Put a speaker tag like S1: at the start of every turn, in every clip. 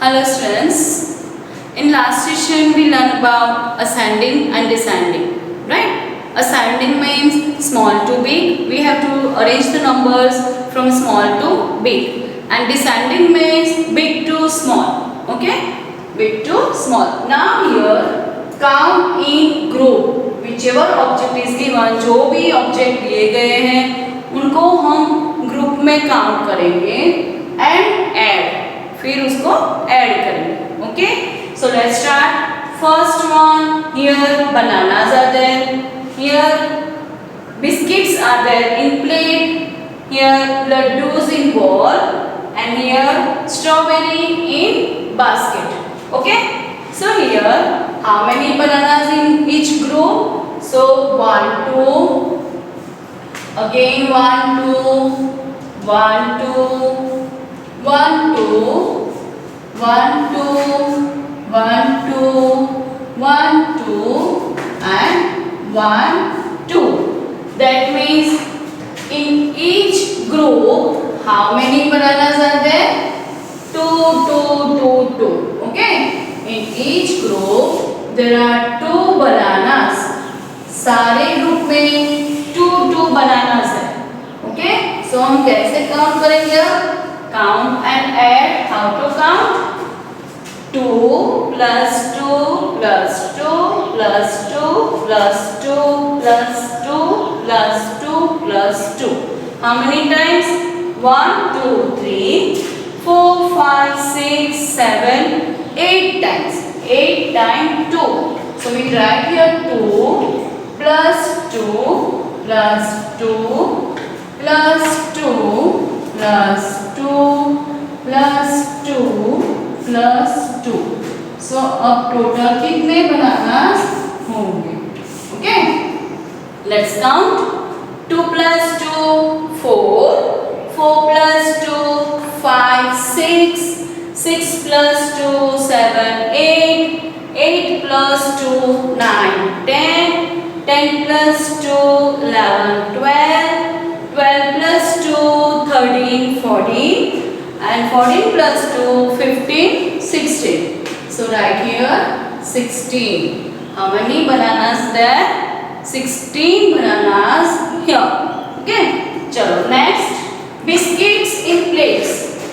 S1: Hello students, in last session we learned about ascending and descending, right? Ascending means small to big, we have to arrange the numbers from small to big, and descending means big to small, okay? Big to small. Now here count in group, whichever object is given, जो भी object दिए गए हैं उनको हम group में count करेंगे and add, फिर उसको ऐड करेंगे. Okay, so let's start. First one, here bananas are there, here biscuits are there in plate, here laddus in bowl, and here strawberry in basket. Okay, so here how many bananas in each group? So 1 2, again 1 2, 1 2, 1 2, 1 2, 1 2, 1 2, and 1 2. That means in each group how many bananas are there? 2 2 2 2. Okay, in each group there are 2 bananas. सारे group में 2 2 bananas है. Okay, सो हम कैसे count करेंगे? Count and add. How to count? 2 plus 2 plus 2 plus 2 plus 2 plus 2 plus 2 plus 2. How many times? 1 2 3 4 5 6 7 8 times. 8 times 2. So we write here 2 plus 2 plus 2 plus 2 plus 2 plus 2 plus 2. So अब total कितने bananas होंगे? Okay, let's count. 2 plus 2 4, 4 plus 2 5 6, 6 plus 2 7 8, 8 plus 2 9 10, 10 plus 2 11 12, 12 plus 2 13 14, and 14 plus 2 15 16. So write here 16. How many bananas there? 16 bananas here. Okay, chalo next. Biscuits in plates.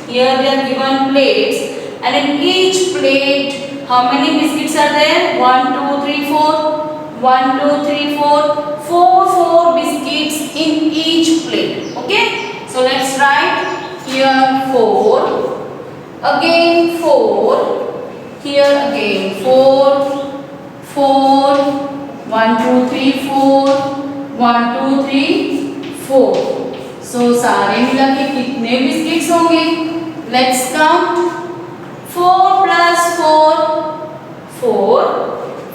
S1: Here they are given plates, and in each plate how many biscuits are there? 1 2 3 4, 1 2 3 4, 4 biscuits in each plate. Okay, so let's write here 4, again 4, here again 4, 4, 1 2 3 4, 1 2 3 4. So सारे मिला के कितने biscuits होंगे? Let's count. 4 plus 4 4,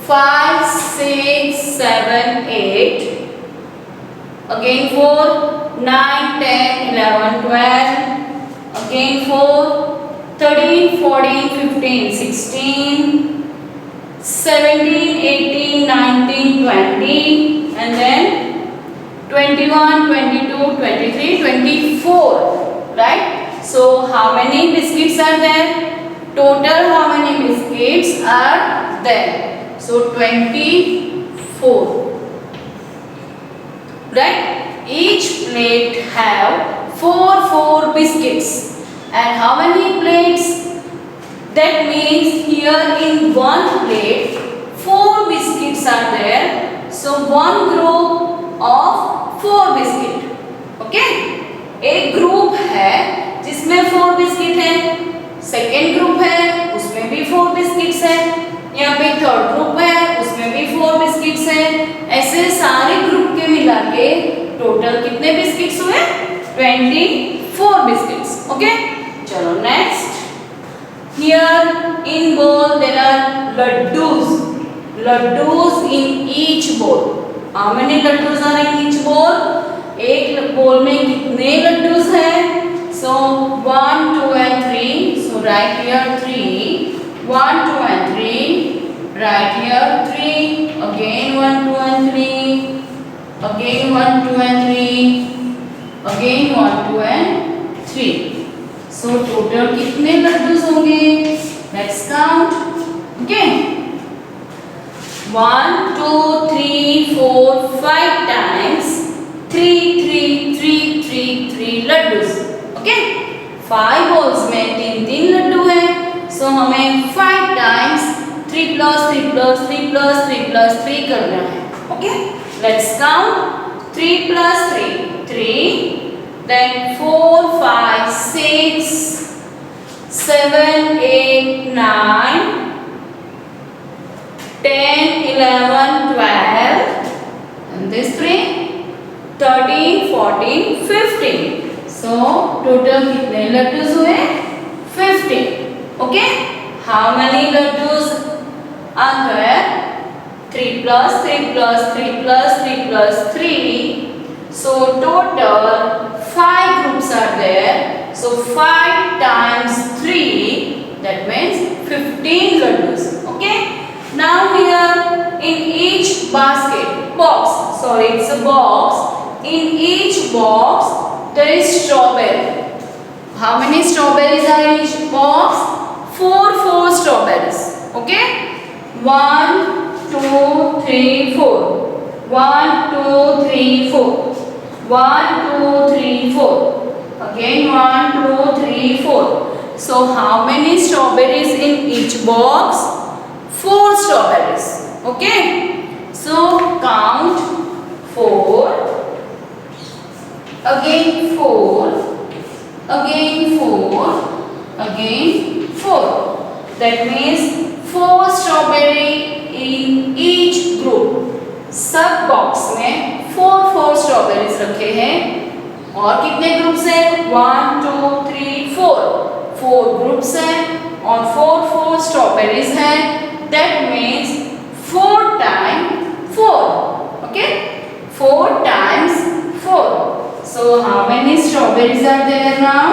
S1: 5 6 7 8, again 4 9 10 11 12, again 4 13 14 15 16 17 18 19 20, and then 21 22 23 24, right? So how many biscuits are there? Total how many biscuits are there? So 24, right? Each plate have 4 biscuits. And how many plates? That means here in one plate 4 biscuits are there. So one group of 4 biscuit. Okay, एक group है जिसमें 4 biscuit है, second group है उसमें भी 4 biscuits है, यहाँ पे थर्ड ग्रुप है उसमें भी 4 बिस्किट्स है. ऐसे सारे ग्रुप के मिला के टोटल कितने बिस्किट्स हुए? 24 बिस्किट्स. ओके, चलो next. Here in bowl there are laddus. Laddus in each bowl. How many laddus are in each bowl? एक bowl में कितने laddus हैं? So 1 2 and 3. So write here 3. 1 2 and 3. Write here 3. Again 1 2 and 3. Again 1 2 and 3. Again 1 2 and 3. So total कितने लड्डूस होंगे? Let's count. Okay. 1, 2, 3, 4, 5 times 3 laddus. Okay, 5 balls में 3 लड्डू है. सो हमें 5 times 3 plus 3 plus 3 plus 3 plus 3 करना है. Okay, let's count. 3 plus 3 3, then 4 5 6 7 8 9 10 11 12 and this 3 13 14 15. So total कितने लड्डूस हुए? 15. Okay, how many laddus are there? 3 plus 3 plus 3 plus 3 plus 3. So total 5 groups are there. So 5 times 3, that means 15 laddus. Okay. Now here in each box, sorry, it's a box. In each box there is strawberry. How many strawberries are in each box? 4 strawberries. Okay. 1 2 3 4. 1 2 3 4. 1 2 3 4. Again 1 2 3 4. So how many strawberries in each box? 4 strawberries. Okay. So count 4. Again 4. Again 4. Again 4. That means 4 strawberry in each group. सब box में 4 strawberries रखे हैं. और कितने groups हैं? 1 2 3 4. 4 groups हैं और 4 strawberries हैं. That means 4 times 4. Okay, 4 times 4. So how many strawberries are there now?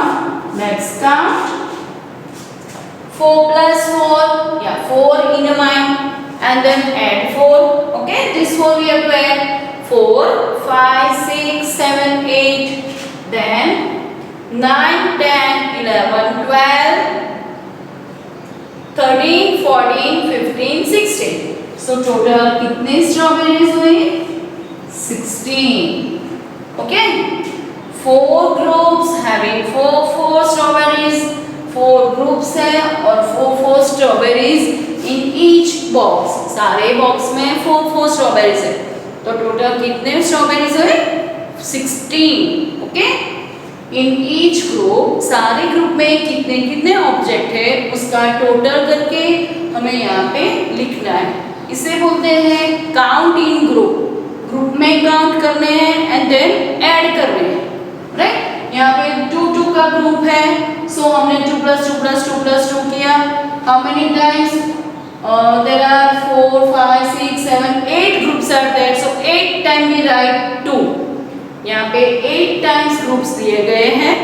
S1: Let's count. 4 plus 4, yeah, 4 in a mind, and then add 4. Okay, this 4 we have to add. 4 5 6 7 8, then 9 10 11 12 13 14 15 16. So total कितने strawberries हुए? 16. Okay, 4 groups having 4 strawberries. 4 groups है और 4 strawberries in each box. सारे box में 4 strawberries है. तो total कितने strawberries हुए? 16. ओके, इन each group, सारे ग्रुप में कितने कितने ऑब्जेक्ट है उसका टोटल करके हमें यहाँ पे लिखना है. इसे बोलते हैं काउंट इन ग्रुप. ग्रुप में काउंट करने हैं एंड देन ऐड करने हैं. राइट, यहाँ पे 2 का ग्रुप है. सो हमने 2 plus 2 plus 2 plus 2 किया. How many times? There are 4 5 6 7 8 groups are there. So 8 times we write 2. यहाँ पे 8 times groups दिए गए हैं.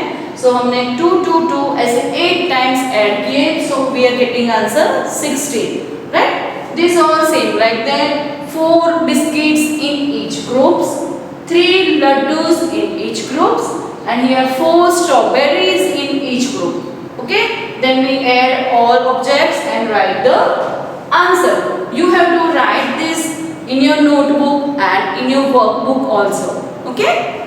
S1: So हमने 2 2 2 ऐसे 8 times add किए. So we are getting answer 16. Right? This all same like that. 4 biscuits in each groups, 3 laddus in each groups, and here 4 strawberries in each group. Okay? Then we add all objects and write the answer. You have to write this in your notebook and in your workbook also. Okay?